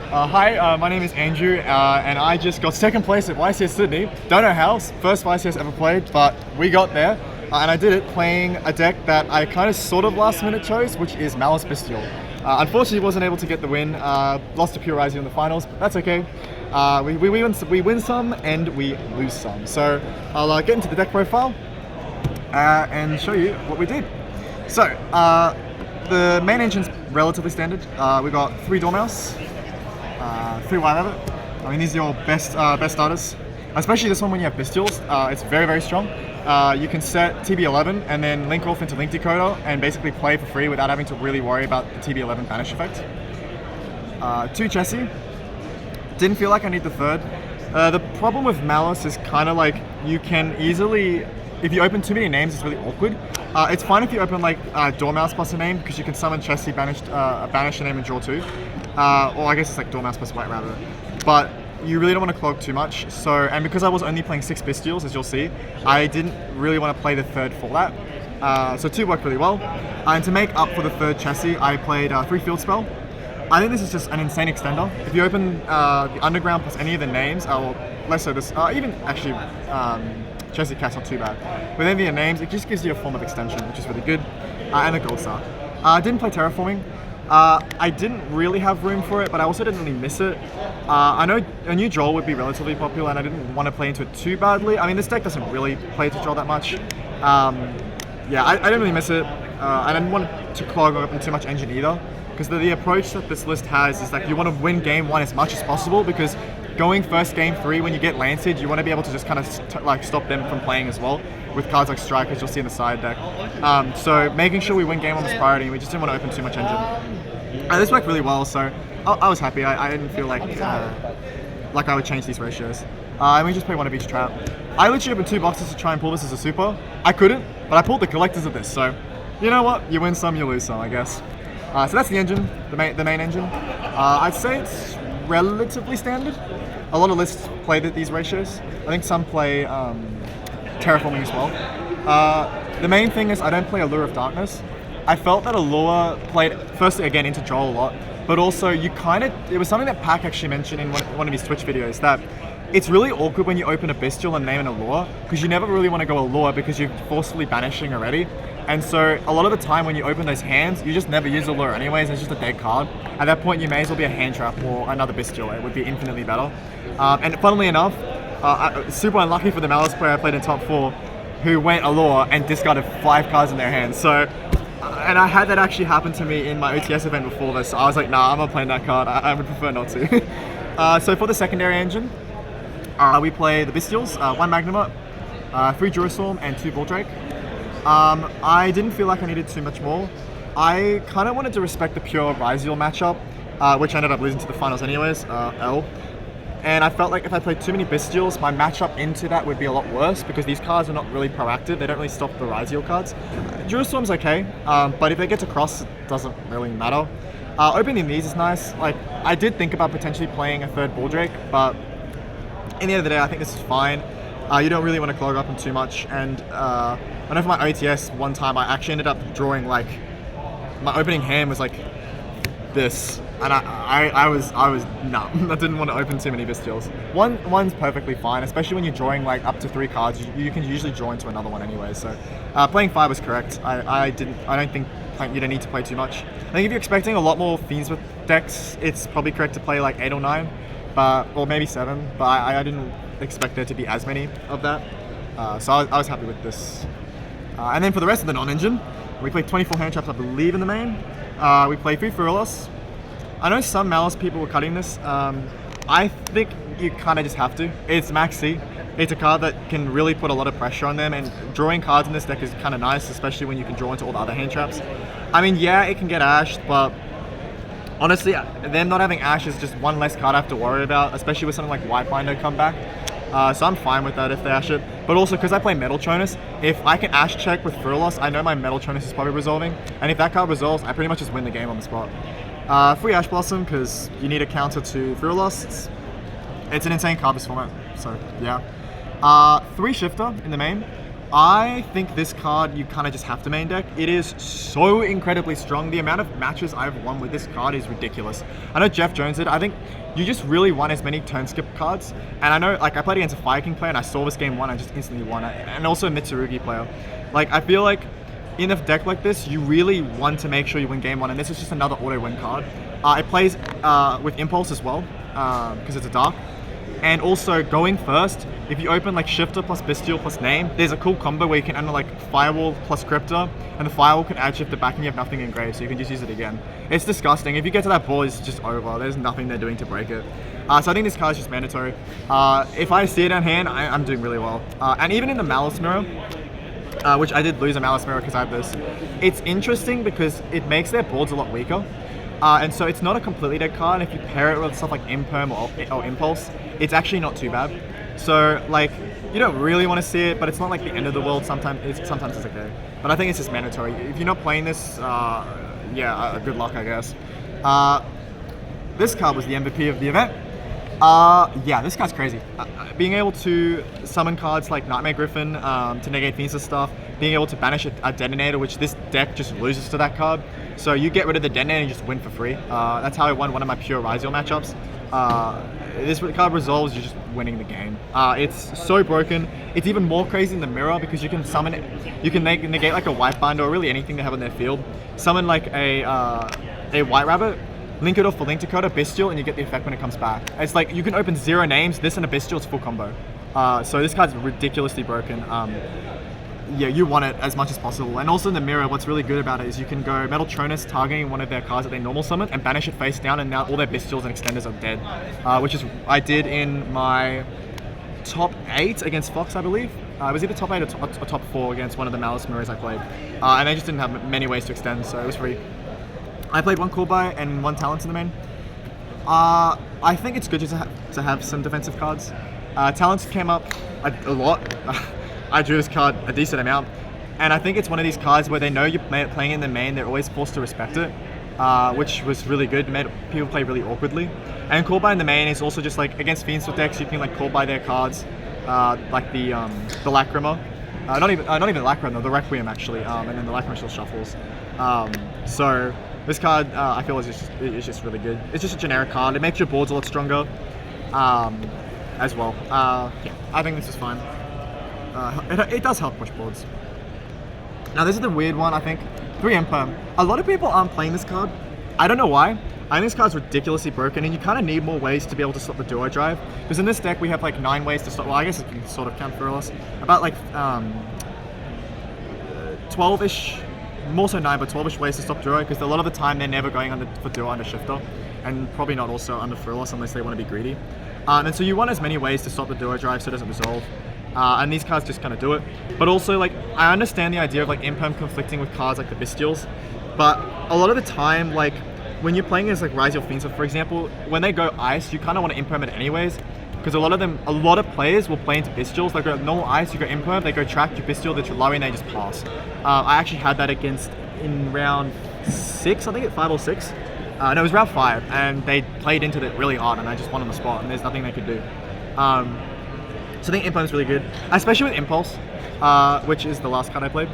Hi, my name is Andrew, and I just got second place at YCS Sydney. Don't know how, first YCS ever played, but we got there. And I did it playing a deck that I kind of sort of last minute chose, which is Maliss Bestial. Unfortunately, wasn't able to get the win. Lost to Pure Rising in the finals, but that's okay. We win some and we lose some. So I'll get into the deck profile and show you what we did. So the main engine's relatively standard. We got 3 Dormouse, 3 Wild Rabbit. I mean, these are your best starters. Especially this one when you have Bestials. It's very, very strong. You can set TB11 and then link off into Link Decoder and basically play for free without having to really worry about the TB11 banish effect. 2 Chessie. Didn't feel like I need the third. The problem with Maliss is kind of like you can easily, if you open too many names, it's really awkward. It's fine if you open like Dormouse plus a name because you can summon Chessie, banish a name and draw 2. Or I guess it's like Dormouse plus White Rabbit. But you really don't want to clog too much. So, and because I was only playing 6 Bestials, as you'll see, I didn't really want to play the third for that. So 2 worked really well. And to make up for the third Chessie, I played 3 Field Spell. I think this is just an insane extender. If you open the Underground plus any of the names, or less so this, even actually Chessie Cat's not too bad. With any of the names, it just gives you a form of extension, which is really good. And a Gold Star. I didn't play Terraforming. I didn't really have room for it, but I also didn't really miss it. I know a new Droll would be relatively popular, and I didn't want to play into it too badly. I mean, this deck doesn't really play to Droll that much. Yeah, I didn't really miss it. I didn't want to clog up too much engine either, because the approach that this list has is that you want to win game 1 as much as possible, because going first game 3 when you get landed, you want to be able to just kind of like stop them from playing as well, with cards like Strike, as you'll see in the side deck. So making sure we win game 1 was priority, and we just didn't want to open too much engine. And this worked really well, so I was happy. I didn't feel like I would change these ratios. And we just play 1 of each trap. I literally opened 2 boxes to try and pull this as a super. I couldn't, but I pulled the collectors of this, so you know what? You win some, you lose some, I guess. So that's the engine, the main engine. I'd say it's relatively standard. A lot of lists play these ratios. I think some play Terraforming as well. The main thing is I don't play Allure of Darkness. I felt that Allure played, firstly, again, into Droll a lot, but also it was something that Pac actually mentioned in one of his Twitch videos, that it's really awkward when you open a Bestial and name an Allure, because you never really want to go Allure because you're forcefully banishing already. And so a lot of the time when you open those hands, you just never use Allure anyways, it's just a dead card. At that point, you may as well be a hand trap or another Bestial. It would be infinitely better. And funnily enough, super unlucky for the Maliss player I played in top 4, who went Allure and discarded 5 cards in their hands. So, and I had that actually happen to me in my OTS event before this, so I was like, nah, I'm not playing that card. I would prefer not to. So for the secondary engine, we play the Bestials, 1 Magnuma, 3 Durastorm, and 2 Voldrake. I didn't feel like I needed too much more. I kind of wanted to respect the pure Ryziel matchup, which ended up losing to the finals anyways, L. And I felt like if I played too many Bestials, my matchup into that would be a lot worse, because these cards are not really proactive. They don't really stop the Ryziel cards. Durastorm's okay, but if they get to cross, it doesn't really matter. Opening these is nice. Like, I did think about potentially playing a 3rd Voldrake, but in the end of the day, I think this is fine. You don't really want to clog up them too much, and I know for my OTS one time I actually ended up drawing, like, my opening hand was like this, and I was numb. I didn't want to open too many Bestials. One's perfectly fine, especially when you're drawing like up to 3 cards. You can usually draw into another one anyway. So playing 5 was correct. I don't think you don't need to play too much. I think if you're expecting a lot more Fiends with decks, it's probably correct to play like 8 or 9, or maybe 7. But I didn't expect there to be as many of that. So I was happy with this. And then for the rest of the non-engine, we played 24 hand traps, I believe, in the main. We play 3 Furilos. I know some Maliss people were cutting this. I think you kind of just have to. It's Max C. It's a card that can really put a lot of pressure on them, and drawing cards in this deck is kind of nice, especially when you can draw into all the other hand traps. I mean, yeah, it can get ashed, but honestly, them not having ash is just one less card I have to worry about, especially with something like White Binder come back. So I'm fine with that if they ash it. But also, because I play Metal Chonus, if I can ash check with Furilos, I know my Metal Chonus is probably resolving. And if that card resolves, I pretty much just win the game on the spot. Free Ash Blossom, because you need a counter to Furilos. It's an insane card this format, so yeah. 3 Shifter in the main. I think this card you kind of just have to main deck. It is so incredibly strong. The amount of matches I've won with this card is ridiculous. I know Jeff Jones did. I think you just really want as many turn skip cards. And I know, like, I played against a Fire King player and I saw this game one, I just instantly won it. And also a Mitsurugi player. Like, I feel like in a deck like this, you really want to make sure you win game one. And this is just another auto win card. It plays with Impulse as well, because it's a dark. And also going first, if you open like Shifter plus Bestial plus Name, there's a cool combo where you can enter like Firewall plus Crypto, and the Firewall can add Shifter back and you have nothing engraved, so you can just use it again. It's disgusting. If you get to that board, it's just over. There's nothing they're doing to break it. So I think this card is just mandatory. If I see it on hand, I'm doing really well. And even in the Maliss mirror, which I did lose a Maliss mirror because I have this, it's interesting because it makes their boards a lot weaker. And so it's not a completely dead card. If you pair it with stuff like Imperm or Impulse, it's actually not too bad. So like, you don't really want to see it, but it's not like the end of the world. Sometimes it's okay. But I think it's just mandatory. If you're not playing this, yeah, good luck, I guess. This card was the MVP of the event. Yeah, this card's crazy. Being able to summon cards like Nightmare Griffin to negate Phoenix's stuff, being able to banish a Detonator, which this deck just loses to that card. So you get rid of the Detonator and you just win for free. That's how I won one of my pure Ryziel matchups. This card resolves, you're just winning the game. It's so broken. It's even more crazy in the mirror because you can summon it. You can negate like a White Binder or really anything they have in their field. Summon like a White Rabbit, link it off for Link Dakota, Bestial, and you get the effect when it comes back. It's like you can open 0 names, this and a Bestial, it's full combo. So this card's ridiculously broken. Yeah, you want it as much as possible. And also in the mirror, what's really good about it is you can go Metal Tronus targeting one of their cards that they normal summon and banish it face down, and now all their Bestials and Extenders are dead. Which is, I did in my top 8 against Fox, I believe. It was either top 8 or top 4 against one of the Maliss mirrors I played. And they just didn't have many ways to extend, so it was free. I played 1 Coolbuy and 1 Talents in the main. I think it's good just to have some defensive cards. Talents came up a lot. I drew this card a decent amount, and I think it's one of these cards where they know you're playing in the main, they're always forced to respect it, which was really good. It made people play really awkwardly. And Callby in the main is also just like against Fiend's decks, you can like call by their cards, like the Lacrima. Not even Lacrima, the Requiem actually, and then the Lacrima still shuffles. So this card I feel is just really good. It's just a generic card. It makes your boards a lot stronger as well. Yeah, I think this is fine. It does help push boards. Now this is the weird one, I think. 3 Imperm. A lot of people aren't playing this card. I don't know why. I think this card's ridiculously broken, and you kind of need more ways to be able to stop the duo drive. Because in this deck we have like 9 ways to stop. Well, I guess it can sort of count for us. About like 12-ish, more so 9, but 12-ish ways to stop duo. Because a lot of the time they're never going for duo under Shifter, and probably not also under Frivolous unless they want to be greedy. And so you want as many ways to stop the duo drive so it doesn't resolve. And these cards just kind of do it. But also, like, I understand the idea of like Imperm conflicting with cards like the Bestials, but a lot of the time, like when you're playing as like Ryziel Fiends, for example, when they go Ice, you kind of want to Imperm it anyways, because a lot of players will play into Bestials. Like normal Ice, you go Imperm, they go Track, you Bestial, they low, and they just pass. I actually had that in round 6, I think, 5 or 6. No, it was round 5, and they played into it really hard, and I just won on the spot, and there's nothing they could do. So I think Impulse is really good, especially with Impulse, which is the last card I played.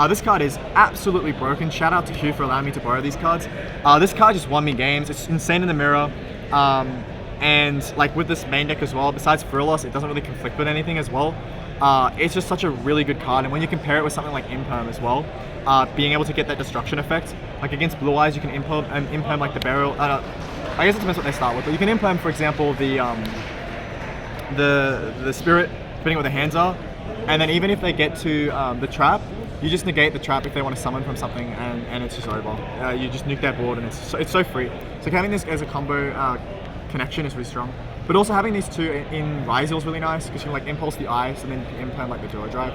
This card is absolutely broken. Shout out to Hugh for allowing me to borrow these cards. This card just won me games. It's insane in the mirror. And like with this main deck as well, besides Frivolous, it doesn't really conflict with anything as well. It's just such a really good card. And when you compare it with something like Imperm as well, being able to get that destruction effect, like against Blue Eyes, you can Imperm like the Burial. I guess it depends what they start with, but you can Imperm, for example, the Spirit, depending what their hands are, and then even if they get to the Trap, you just negate the Trap if they want to summon from something, and it's just over. You just nuke their board, and it's so free. So having this as a combo connection is really strong. But also having these two in Ryziel is really nice, because you can like Impulse the Ice and then Imperm like the Duo Drive.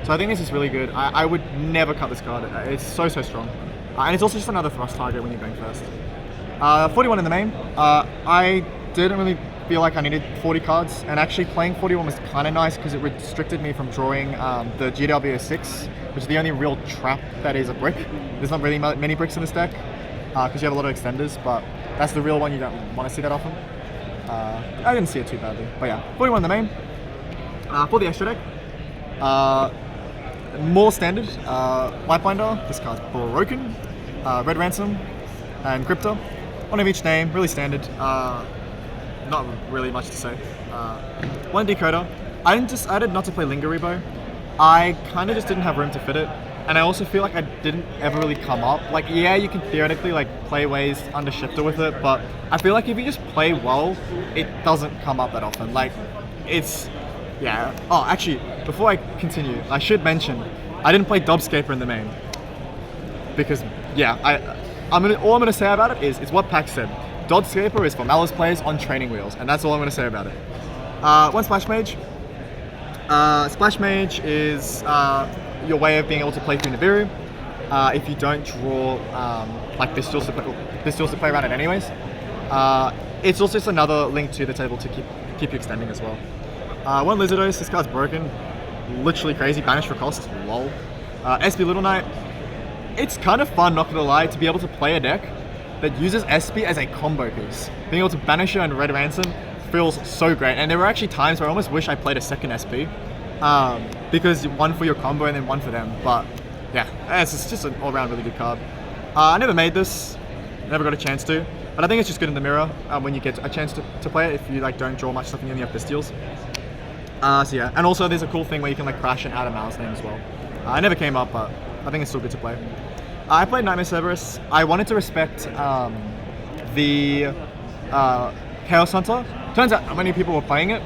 So I think this is really good. I would never cut this card. It's so strong. And it's also just another thrust target when you're going first. 41 in the main. I didn't really feel like I needed 40 cards, and actually playing 41 was kind of nice because it restricted me from drawing the GW6, which is the only real trap that is a brick. There's not really many bricks in this deck because you have a lot of extenders, but that's the real one you don't want to see that often. I didn't see it too badly, but yeah, 41 in the main. For the extra deck, more standard. White Binder, this card's broken. Red Ransom, and Crypto. One of each name, really standard. Not really much to say. One Decoder. I decided not to play Linger Rebo. I kind of just didn't have room to fit it. And I also feel like I didn't ever really come up. Like, yeah, you can theoretically like play ways under shifter with it, but I feel like if you just play well, it doesn't come up that often. Like, it's, yeah. Oh, actually, before I continue, I should mention, I didn't play Dubscaper in the main. Because, yeah, all I'm gonna say about it is, it's what Pax said. Dubscaper is for Maliss players on training wheels, and that's all I'm gonna say about it. One Splash Mage. Splash Mage is your way of being able to play through Nibiru. If you don't draw like Pistols to play around it anyways. It's also just another link to the table to keep you extending as well. One Lizardos, this card's broken. Literally crazy, banish for cost, lol. SB Little Knight. It's kind of fun, not gonna lie, to be able to play a deck that uses SB as a combo piece. Being able to banish her and Red Ransom feels so great. And there were actually times where I almost wish I played a second SP. Because one for your combo and then one for them. But yeah, it's just an all-around really good card. I never made this, never got a chance to. But I think it's just good in the mirror when you get a chance to play it if you like don't draw much stuff and you only have Pistials. So yeah, and also there's a cool thing where you can like crash and add a Maliss name as well. I never came up, but I think it's still good to play. I played Nightmare Cerberus. I wanted to respect the Chaos Hunter. Turns out many people were playing it,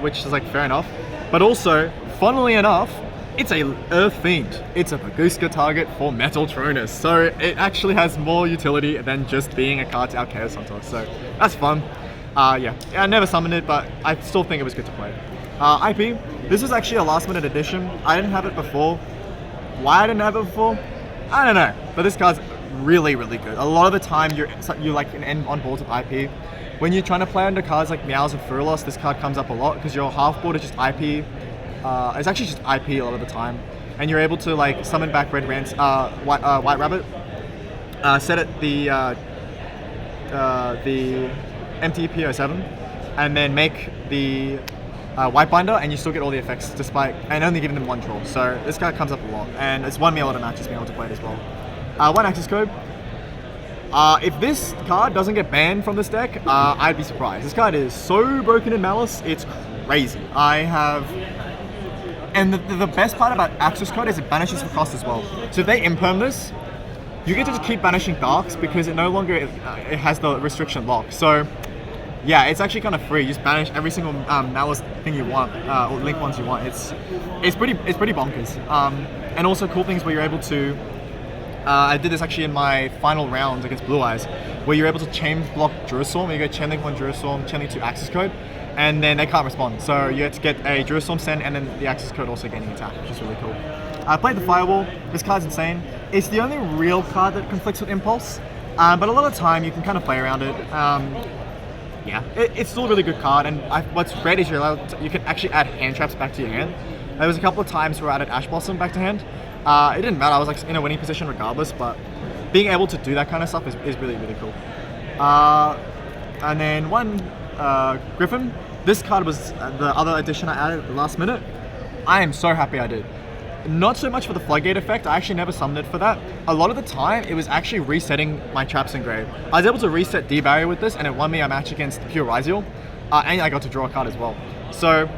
which is like fair enough. But also, funnily enough, it's a Earth Fiend. It's a Baguska target for Metal Tronus. So it actually has more utility than just being a card to out Chaos Hunter. So that's fun. Yeah, I never summoned it, but I still think it was good to play. IP, this was actually a last minute addition. I didn't have it before. Why I didn't have it before? I don't know, but this card's really, really good. A lot of the time, you're like an end on board with IP. When you're trying to play under cards like Meows and Furulos, this card comes up a lot because your half board is just IP. It's actually just IP a lot of the time, and you're able to like summon back Red Rants, White Rabbit, set it the MTP07, and then make the White Binder, and you still get all the effects despite and only giving them one draw. So this card comes up a lot, and it's won me a lot of matches being able to play it as well. One Access Code. If this card doesn't get banned from this deck, I'd be surprised. This card is so broken in Maliss, it's crazy. And the best part about Access Code is it banishes for cost as well. So if they imperm this, you get to just keep banishing Darks because it no longer it has the restriction lock. So yeah, it's actually kind of free. You just banish every single Maliss thing you want, or link ones you want. It's pretty bonkers. And also cool things where you're able to. I did this actually in my final round against Blue Eyes, where you're able to chain block Jerusalem. You go chain link 1 Jerusalem, chain link 2 Access Code, and then they can't respond. So you have to get a Jerusalem send and then the Access Code also gaining attack, which is really cool. I played the Firewall. This card's insane. It's the only real card that conflicts with Impulse, but a lot of the time you can kind of play around it. Yeah, it's still a really good card, and what's great is you can actually add hand traps back to your hand. There was a couple of times where I added Ash Blossom back to hand. It didn't matter, I was like in a winning position regardless, but being able to do that kind of stuff is really, really cool. And then one Griffin. This card was the other addition I added at the last minute. I am so happy I did. Not so much for the Floodgate effect, I actually never summoned it for that. A lot of the time, it was actually resetting my traps in grave. I was able to reset D-Barrier with this, and it won me a match against Pure Ryziel, and I got to draw a card as well. So,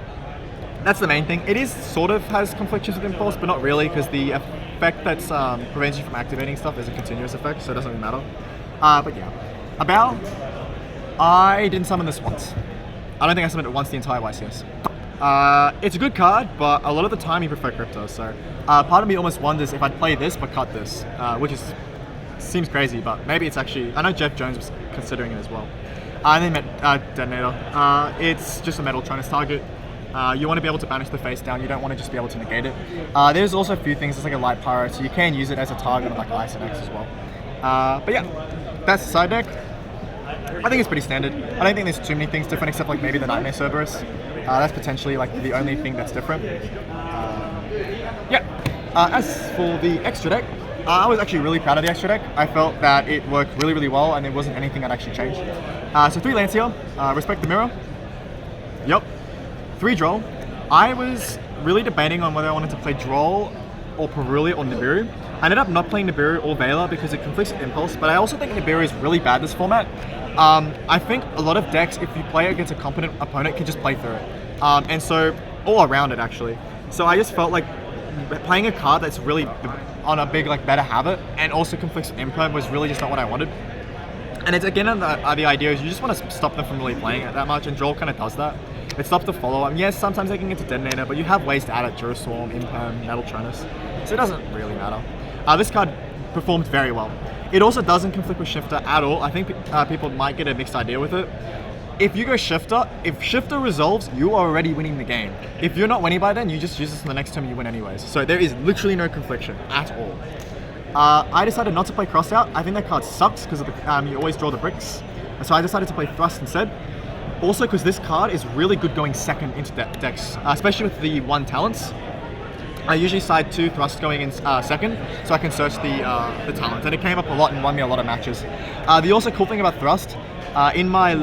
that's the main thing. It is sort of has conflictions with Impulse, but not really, because the effect that's prevents you from activating stuff is a continuous effect, so it doesn't really matter. But yeah. About, I didn't summon this once. I don't think I summoned it once the entire YCS. It's a good card, but a lot of the time you prefer Crypto, so part of me almost wonders if I'd play this but cut this, which seems crazy, but maybe it's actually, I know Jeff Jones was considering it as well. And then Detonator. It's just a Metal Tronus target. You want to be able to banish the face down, you don't want to just be able to negate it. There's also a few things, it's like a light pyro, so you can use it as a target on like Ice and X as well. But yeah, that's the side deck. I think it's pretty standard. I don't think there's too many things different except like maybe the Nightmare Cerberus. That's potentially like the only thing that's different. Yeah. As for the extra deck, I was actually really proud of the extra deck. I felt that it worked really, really well and there wasn't anything I'd actually changed. So 3 Lancia, Respect the Mirror. Yep. 3 Droll. I was really debating on whether I wanted to play Droll or Perulia or Nibiru. I ended up not playing Nibiru or Vela because it conflicts with Impulse, but I also think Nibiru is really bad this format. I think a lot of decks, if you play against a competent opponent, can just play through it. And so, all around it actually. So I just felt like playing a card that's really on a big like meta habit and also conflicts with Imperm was really just not what I wanted. And it's again the idea is you just want to stop them from really playing it that much, and Droll kind of does that. It stops the follow-up. Yes, sometimes they can get to Detonator, but you have ways to add it, Duraswarm, Imperm, Metaltronus, so it doesn't really matter. This card performed very well. It also doesn't conflict with Shifter at all. I think people might get a mixed idea with it. If you go Shifter, if Shifter resolves, you are already winning the game. If you're not winning by then, you just use this in the next turn and you win anyways. So there is literally no confliction at all. I decided not to play Crossout. I think that card sucks because of the, you always draw the bricks. So I decided to play Thrust instead. Also because this card is really good going second into decks, especially with the 1 talents. I usually side 2 Thrust going in second, so I can search the talents. And it came up a lot and won me a lot of matches. The also cool thing about Thrust, in my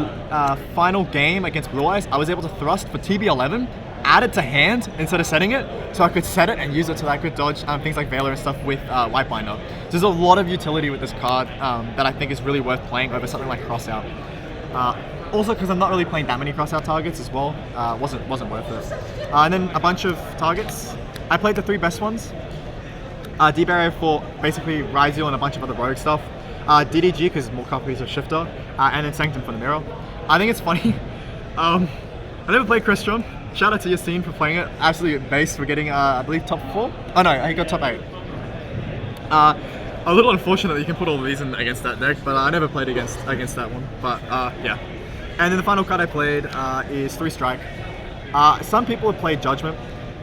final game against Blue Eyes, I was able to Thrust for TB11, add it to hand instead of setting it, so I could set it and use it so that I could dodge things like Veiler and stuff with Whitebinder. So there's a lot of utility with this card that I think is really worth playing over something like Crossout. Also because I'm not really playing that many Crossout targets as well, wasn't worth it. And then a bunch of targets. I played the 3 best ones. D-Barrier for basically Ryzeal and a bunch of other rogue stuff. DDG because more copies of Shifter, and then Sanctum for the mirror. I think it's funny. I never played Crystron. Shout out to Yassine for playing it. Absolutely based for getting, I believe, top 4. Oh no, he got top 8. A little unfortunate that you can put all of these in against that deck, but I never played against that one. But yeah. And then the final card I played is 3 Strike. Some people have played Judgment.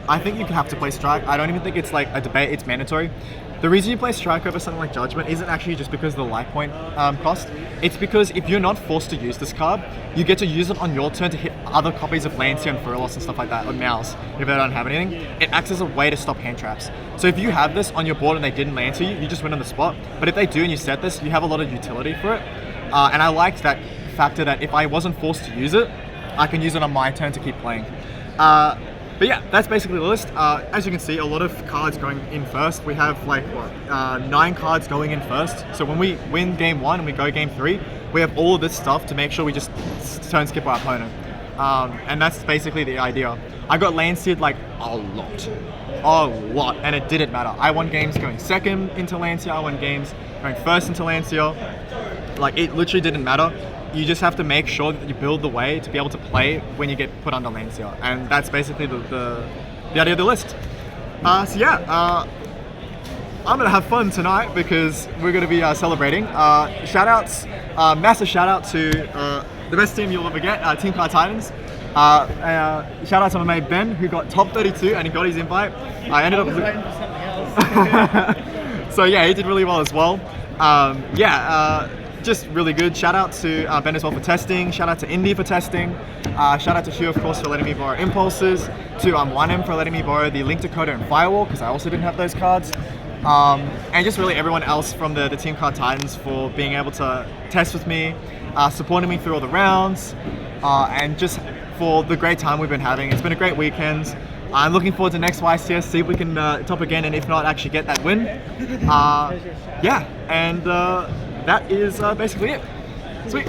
I think you have to play Strike. I don't even think it's like a debate, it's mandatory. The reason you play Strike over something like Judgment isn't actually just because of the life point cost. It's because if you're not forced to use this card, you get to use it on your turn to hit other copies of Lancia and Furlos and stuff like that, or Mouse, if they don't have anything. It acts as a way to stop hand traps. So if you have this on your board and they didn't Lancia you, you just win on the spot. But if they do and you set this, you have a lot of utility for it. And I liked that factor that if I wasn't forced to use it, I can use it on my turn to keep playing. But yeah, that's basically the list. As you can see, a lot of cards going in first. We have like, what, 9 cards going in first. So when we win game 1 and we go game 3, we have all of this stuff to make sure we just turn skip our opponent. And that's basically the idea. I got Lanced like a lot, and it didn't matter. I won games going second into Lancia, I won games going first into Lancia. Like, it literally didn't matter. You just have to make sure that you build the way to be able to play when you get put under Lancia, and that's basically the idea of the list. So yeah, I'm gonna have fun tonight because we're gonna be celebrating. Shoutouts, massive shout out to the best team you'll ever get, Team Card Titans. Shout out to my mate Ben, who got top 32 and he got his invite. I ended up waiting for something else. So yeah, he did really well as well. Just really good. Shout out to Ben as well for testing. Shout out to Indy for testing. Shout out to Hugh, of course, for letting me borrow Impulses. To 1M for letting me borrow the Link Decoder and Firewall, because I also didn't have those cards. And just really everyone else from the Team Card Titans for being able to test with me, supporting me through all the rounds, and just for the great time we've been having. It's been a great weekend. I'm looking forward to next YCS, see if we can top again, and if not, actually get that win. Yeah, and that is basically it. Sweet.